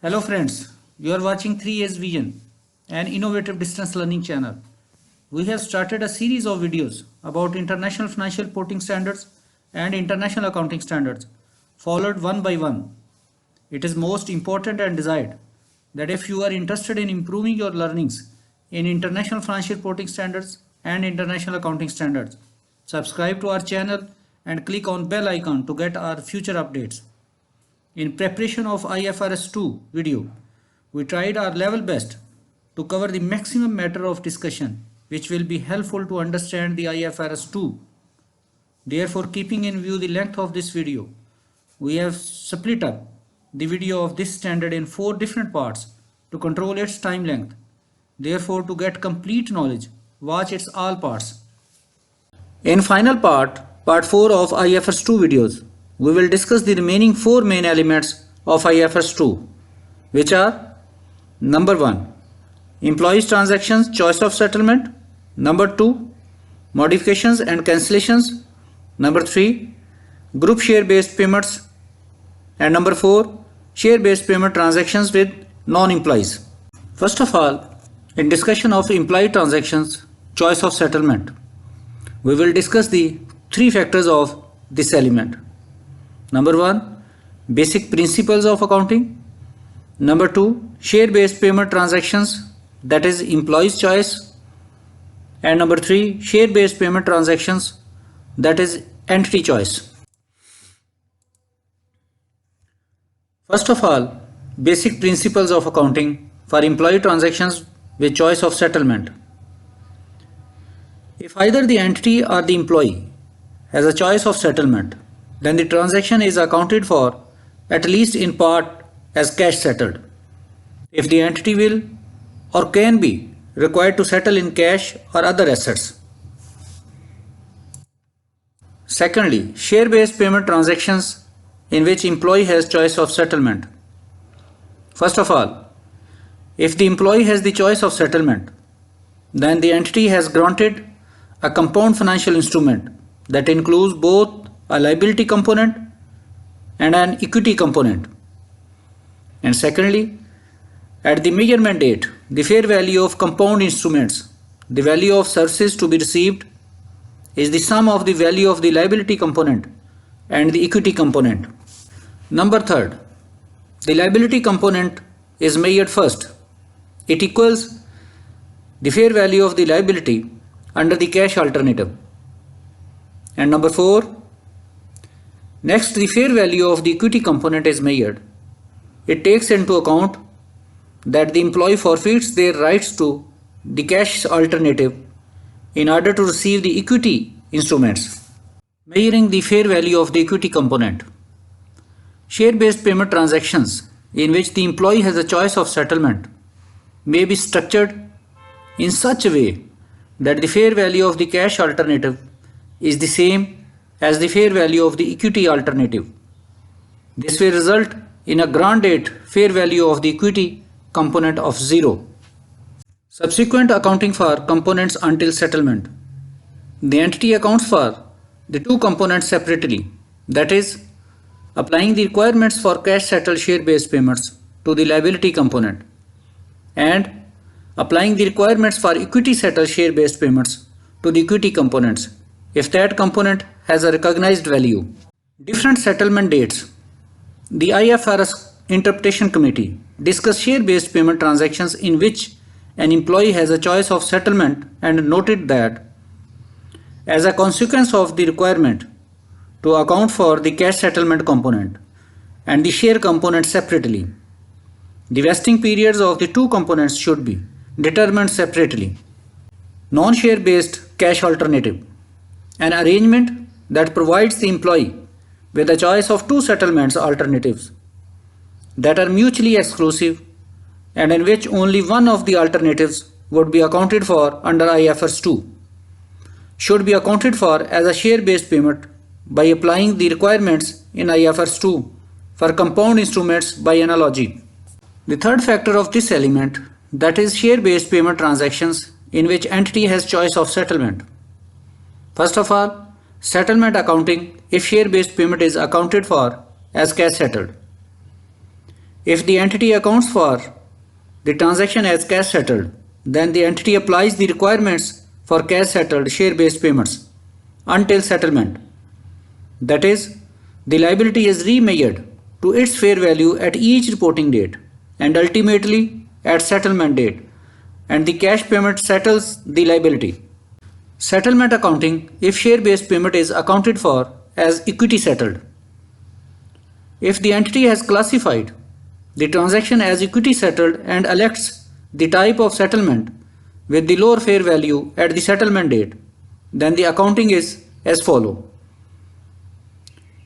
Hello friends, you are watching 3A's Vision, an innovative distance learning channel. We have started a series of videos about international financial reporting standards and international accounting standards, followed one by one. It is most important and desired that if you are interested in improving your learnings in international financial reporting standards and international accounting standards, subscribe to our channel and click on bell icon to get our future updates. In preparation of IFRS 2 video, we tried our level best to cover the maximum matter of discussion which will be helpful to understand the IFRS 2. Therefore, keeping in view the length of this video, we have split up the video of this standard in 4 different parts to control its time length. Therefore, to get complete knowledge, watch its all parts. In final part 4 of IFRS 2 videos, we will discuss the remaining 4 main elements of IFRS 2, which are: number 1, employees transactions choice of settlement; number 2, modifications and cancellations; number 3, group share based payments; and number 4, share based payment transactions with non-employees. First of all, in discussion of employee transactions choice of settlement, we will discuss the 3 factors of this element. Number 1, basic principles of accounting. Number 2, share-based payment transactions, that is employee's choice. And number 3, share-based payment transactions, that is entity choice. First of all, basic principles of accounting for employee transactions with choice of settlement. If either the entity or the employee has a choice of settlement, then the transaction is accounted for at least in part as cash settled. If the entity will or can be required to settle in cash or other assets. Secondly, share-based payment transactions in which employee has choice of settlement. First of all, if the employee has the choice of settlement, then the entity has granted a compound financial instrument that includes both a liability component and an equity component. And secondly, at the measurement date, the fair value of compound instruments, the value of services to be received, is the sum of the value of the liability component and the equity component. Number 3, the liability component is measured first. It equals the fair value of the liability under the cash alternative. And number 4, next the fair value of the equity component is measured. It takes into account that the employee forfeits their rights to the cash alternative in order to receive the equity instruments. Measuring the fair value of the equity component. Share-based payment transactions in which the employee has a choice of settlement may be structured in such a way that the fair value of the cash alternative is the same as the fair value of the equity alternative. This will result in a grant date fair value of the equity component of 0. Subsequent accounting for components until settlement. The entity accounts for the 2 components separately, that is, applying the requirements for cash settled share-based payments to the liability component and applying the requirements for equity settled share-based payments to the equity components if that component has a recognized value. Different settlement dates. The IFRS Interpretation Committee discussed share-based payment transactions in which an employee has a choice of settlement and noted that as a consequence of the requirement to account for the cash settlement component and the share component separately, the vesting periods of the 2 components should be determined separately. Non-share based cash alternative. An arrangement that provides the employee with a choice of 2 settlements alternatives that are mutually exclusive and in which only one of the alternatives would be accounted for under IFRS 2 should be accounted for as a share-based payment by applying the requirements in IFRS 2 for compound instruments by analogy. The third factor of this element, that is share-based payment transactions in which entity has choice of settlement. First of all, settlement accounting if share-based payment is accounted for as cash settled. If the entity accounts for the transaction as cash settled, then the entity applies the requirements for cash settled share-based payments until settlement. That is, the liability is remeasured to its fair value at each reporting date and ultimately at settlement date, and the cash payment settles the liability. Settlement accounting if share-based payment is accounted for as equity settled. If the entity has classified the transaction as equity settled and elects the type of settlement with the lower fair value at the settlement date, then the accounting is as follows.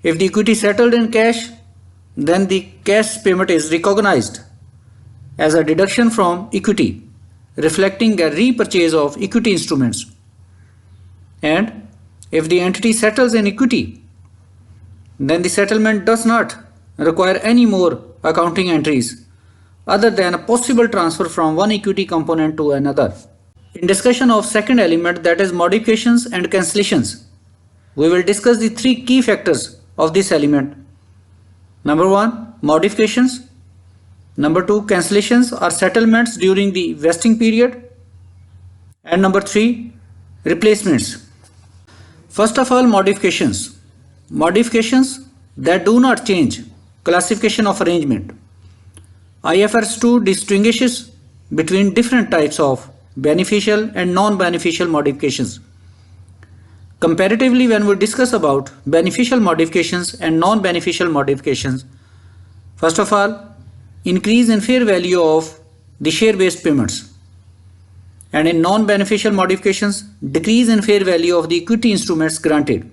If the equity settled in cash, then the cash payment is recognized as a deduction from equity, reflecting a repurchase of equity instruments. And if the entity settles in equity, then the settlement does not require any more accounting entries other than a possible transfer from one equity component to another. In discussion of second element, that is modifications and cancellations, we will discuss the three key factors of this element. Number 1, modifications. Number 2, cancellations or settlements during the vesting period. And number 3, replacements. First of all, modifications. Modifications that do not change classification of arrangement. IFRS 2 distinguishes between different types of beneficial and non-beneficial modifications. Comparatively, when we discuss about beneficial modifications and non-beneficial modifications, first of all, increase in fair value of the share-based payments, and in non-beneficial modifications, decrease in fair value of the equity instruments granted.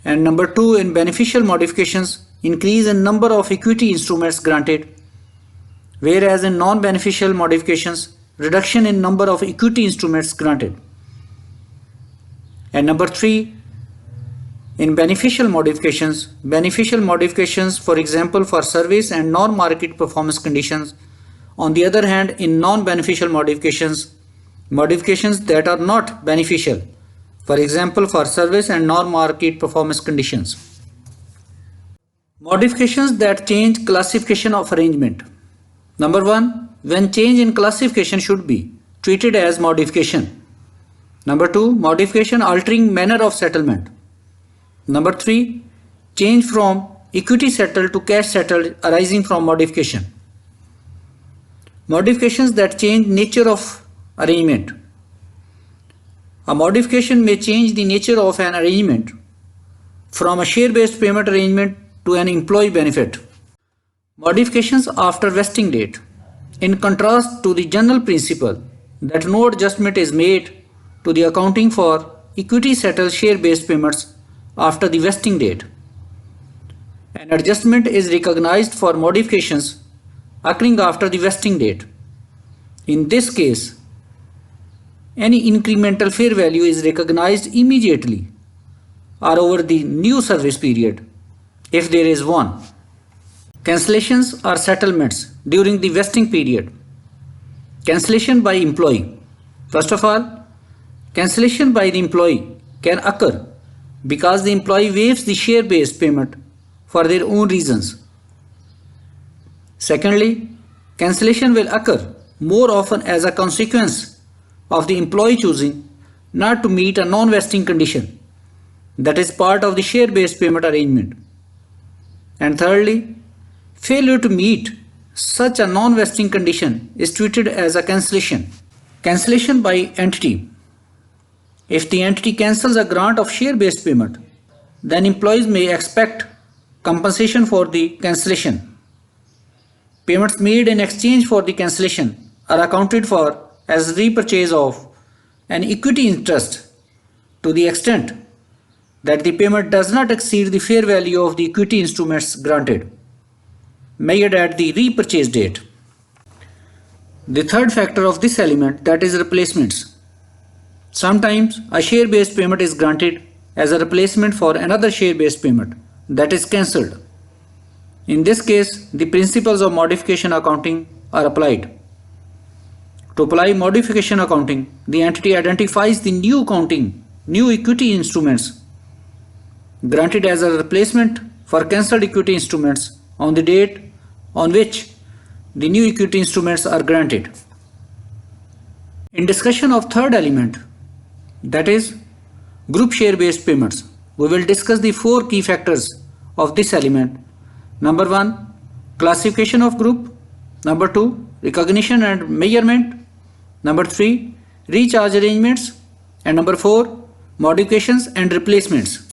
And number 2, in beneficial modifications, increase in number of equity instruments granted, whereas in non-beneficial modifications, reduction in number of equity instruments granted. And number 3, in beneficial modifications, for example, for service and non-market performance conditions. On the other hand, in non-beneficial modifications, modifications that are not beneficial, for example, for service and non-market performance conditions. Modifications that change classification of arrangement. Number 1, when change in classification should be treated as modification. Number 2, modification altering manner of settlement. Number 3, change from equity settled to cash settled arising from modification. Modifications that change nature of arrangement. A modification may change the nature of an arrangement from a share-based payment arrangement to an employee benefit. Modifications after vesting date. In contrast to the general principle that no adjustment is made to the accounting for equity settled share-based payments after the vesting date, an adjustment is recognized for modifications occurring after the vesting date. In this case, any incremental fair value is recognized immediately or over the new service period, if there is one. Cancellations or settlements during the vesting period. Cancellation by employee. First of all, cancellation by the employee can occur because the employee waives the share-based payment for their own reasons. Secondly, cancellation will occur more often as a consequence of the employee choosing not to meet a non-vesting condition that is part of the share-based payment arrangement. And thirdly, failure to meet such a non-vesting condition is treated as a cancellation. Cancellation by entity. If the entity cancels a grant of share-based payment, then employees may expect compensation for the cancellation. Payments made in exchange for the cancellation are accounted for as repurchase of an equity interest to the extent that the payment does not exceed the fair value of the equity instruments granted, measured at the repurchase date. The third factor of this element, that is replacements. Sometimes a share-based payment is granted as a replacement for another share-based payment that is cancelled. In this case, the principles of modification accounting are applied. To apply modification accounting, the entity identifies the new equity instruments granted as a replacement for cancelled equity instruments on the date on which the new equity instruments are granted. In discussion of third element, that is group share based payments, we will discuss the four key factors of this element. Number 1, classification of group. Number 2, recognition and measurement. Number 3, recharge arrangements. And number 4, modifications and replacements.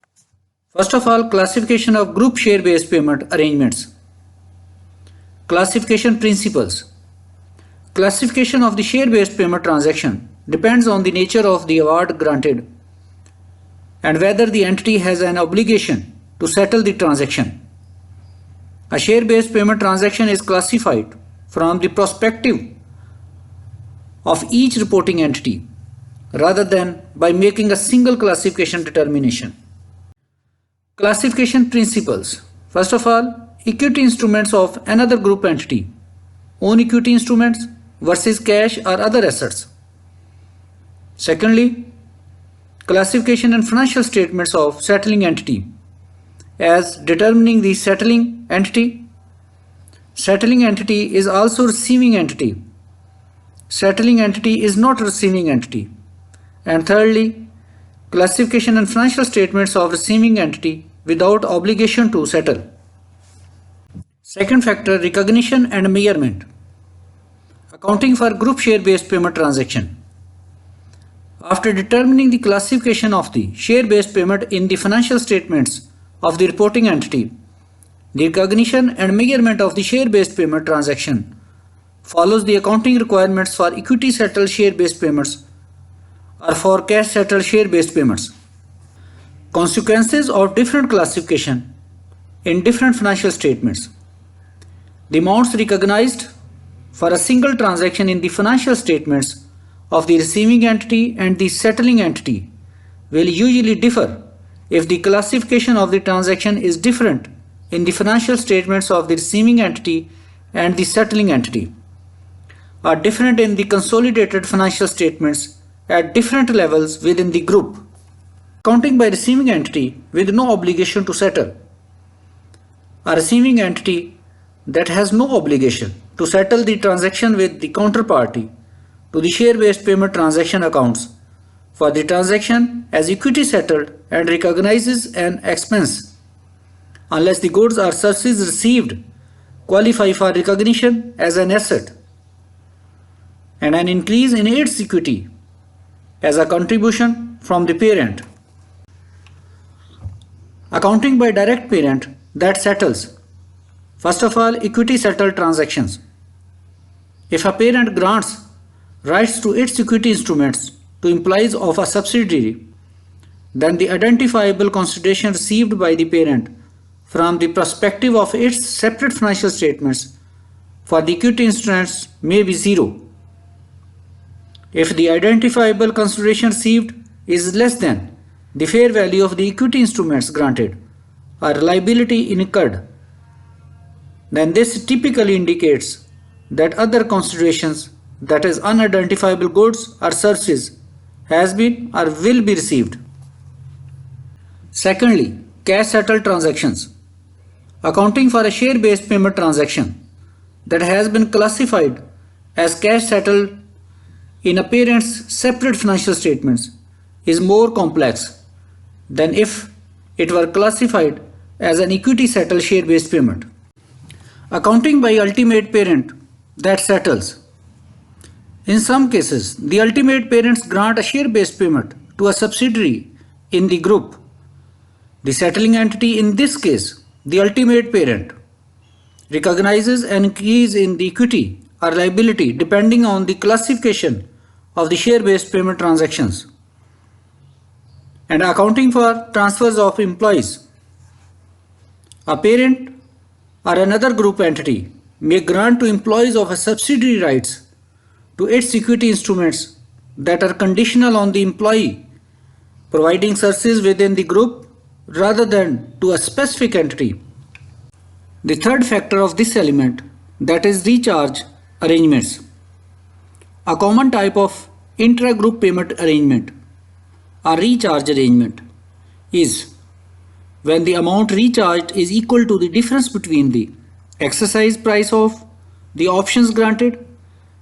First of all, classification of group share based payment arrangements. Classification principles. Classification of the share based payment transaction depends on the nature of the award granted and whether the entity has an obligation to settle the transaction. A share based payment transaction is classified from the perspective of each reporting entity rather than by making a single classification determination. Classification principles. First of all, equity instruments of another group entity, own equity instruments versus cash or other assets. Secondly, classification and financial statements of settling entity as determining the settling entity. Settling entity is also receiving entity. Settling entity is not receiving entity. And thirdly, classification and financial statements of receiving entity without obligation to settle. Second factor, recognition and measurement. Accounting for group share based payment transaction. After determining the classification of the share based payment in the financial statements of the reporting entity, the recognition and measurement of the share based payment transaction follows the accounting requirements for equity settled share based payments or for cash settled share based payments. Consequences of different classification in different financial statements. The amounts recognized for a single transaction in the financial statements of the receiving entity and the settling entity will usually differ if the classification of the transaction is different in the financial statements of the receiving entity and the settling entity, are different in the consolidated financial statements at different levels within the group. Accounting by receiving entity with no obligation to settle. A receiving entity that has no obligation to settle the transaction with the counterparty to the share-based payment transaction accounts for the transaction as equity settled and recognizes an expense unless the goods or services received qualify for recognition as an asset and an increase in its equity as a contribution from the parent. Accounting by direct parent that settles. First of all, equity settled transactions. If a parent grants rights to its equity instruments to employees of a subsidiary, then the identifiable consideration received by the parent from the perspective of its separate financial statements for the equity instruments may be zero. If the identifiable consideration received is less than the fair value of the equity instruments granted or liability incurred, then this typically indicates that other considerations, that is unidentifiable goods or services, has been or will be received. Secondly, cash settled transactions. Accounting for a share based payment transaction that has been classified as cash settled in a parent's separate financial statements is more complex than if it were classified as an equity settled share based payment. Accounting by ultimate parent that settles. In some cases, the ultimate parents grant a share based payment to a subsidiary in the group. The settling entity, in this case, the ultimate parent, recognizes an increase in the equity or liability depending on the classification of the share based payment transactions. And accounting for transfers of employees. A parent or another group entity may grant to employees of a subsidiary rights to its equity instruments that are conditional on the employee providing services within the group rather than to a specific entity. The third factor of this element, that is recharge arrangements. A common type of intra-group payment arrangement or recharge arrangement is when the amount recharged is equal to the difference between the exercise price of the options granted,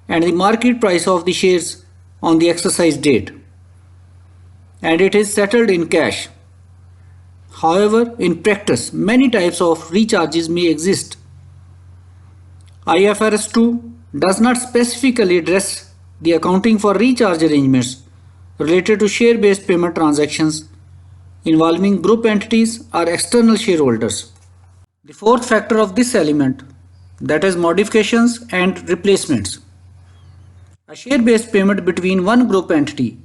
and the market price of the shares on the exercise date, and it is settled in cash. However, in practice, many types of recharges may exist. IFRS 2 does not specifically address the accounting for recharge arrangements related to share-based payment transactions involving group entities or external shareholders. The fourth factor of this element, that is modifications and replacements. A share-based payment between one group entity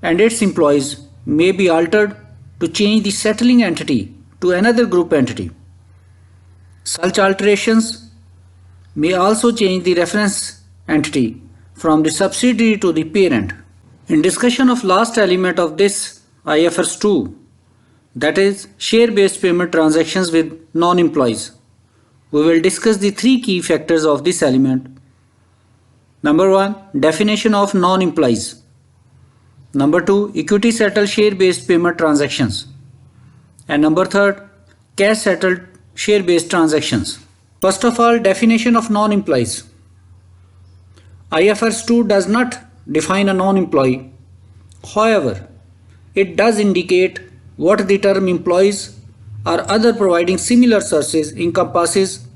and its employees may be altered to change the settling entity to another group entity. Such alterations may also change the reference entity from the subsidiary to the parent. In discussion of last element of this IFRS 2, that is share-based payment transactions with non-employees, we will discuss the three key factors of this element. Number 1, definition of non-employees. Number 2, equity settled share-based payment transactions. And number 3, cash settled share-based transactions. First of all, definition of non-employees. IFRS 2 does not define a non-employee. However, it does indicate what the term employees or other providing similar services encompasses,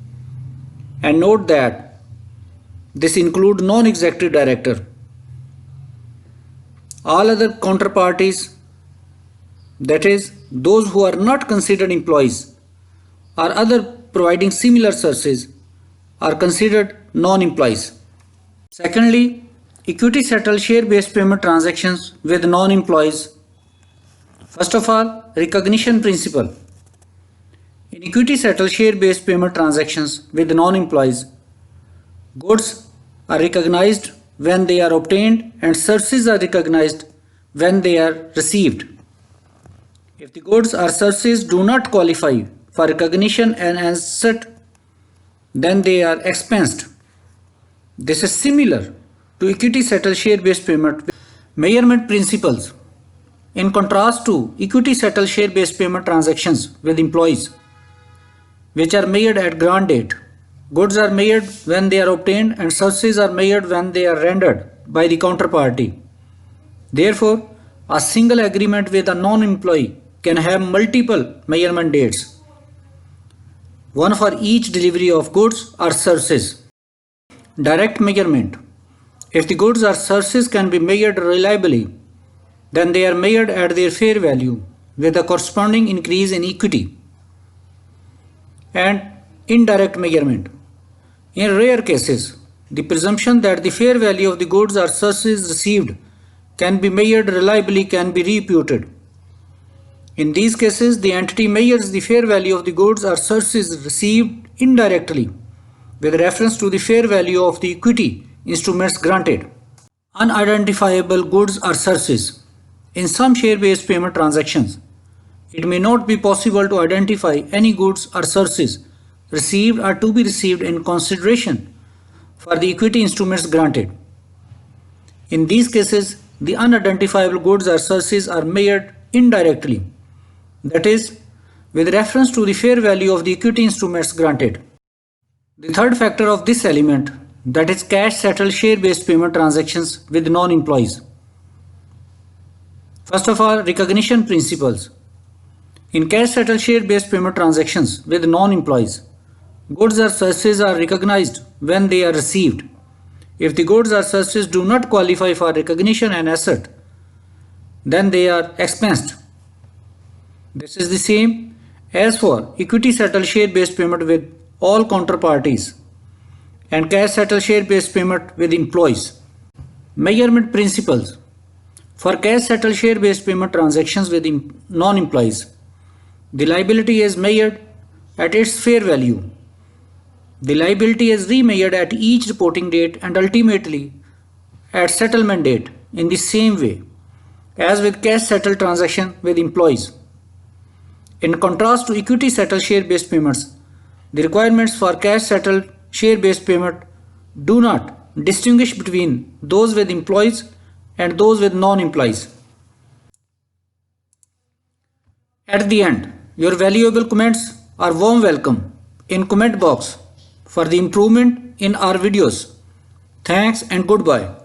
and note that this includes non-executive director. All other counterparties, that is, those who are not considered employees or other providing similar services, are considered non-employees. Secondly, equity settled share-based payment transactions with non-employees. First of all, recognition principle. In equity settled share-based payment transactions with non-employees, goods are recognized when they are obtained and services are recognized when they are received. If the goods or services do not qualify for recognition and as such, then they are expensed. This is similar to equity settled share-based payment. Measurement principles. In contrast to equity settled share-based payment transactions with employees, which are measured at grant date, goods are measured when they are obtained and services are measured when they are rendered by the counterparty. Therefore, a single agreement with a non-employee can have multiple measurement dates, one for each delivery of goods or services. Direct measurement. If the goods or services can be measured reliably, then they are measured at their fair value with a corresponding increase in equity. And indirect measurement. In rare cases, the presumption that the fair value of the goods or services received can be measured reliably can be reputed. In these cases, the entity measures the fair value of the goods or services received indirectly with reference to the fair value of the equity instruments granted. Unidentifiable goods or services. In some share-based payment transactions, it may not be possible to identify any goods or services received or to be received in consideration for the equity instruments granted. In these cases, the unidentifiable goods or services are measured indirectly, that is, with reference to the fair value of the equity instruments granted. The third factor of this element, that is cash settled share-based payment transactions with non-employees. First of all, recognition principles. In cash settled share-based payment transactions with non-employees, goods or services are recognized when they are received. If the goods or services do not qualify for recognition and asset, then they are expensed. This is the same as for equity settled share-based payment with all counterparties and cash settled share-based payment with employees. Measurement principles. For cash settled share-based payment transactions with non-employees, the liability is measured at its fair value. The liability is remeasured at each reporting date and ultimately at settlement date in the same way as with cash settled transaction with employees. In contrast to equity settled share-based payments, the requirements for cash settled share-based payment do not distinguish between those with employees and those with non-employees. At the end, your valuable comments are warm welcome in comment box. for the improvement in our videos. Thanks and goodbye.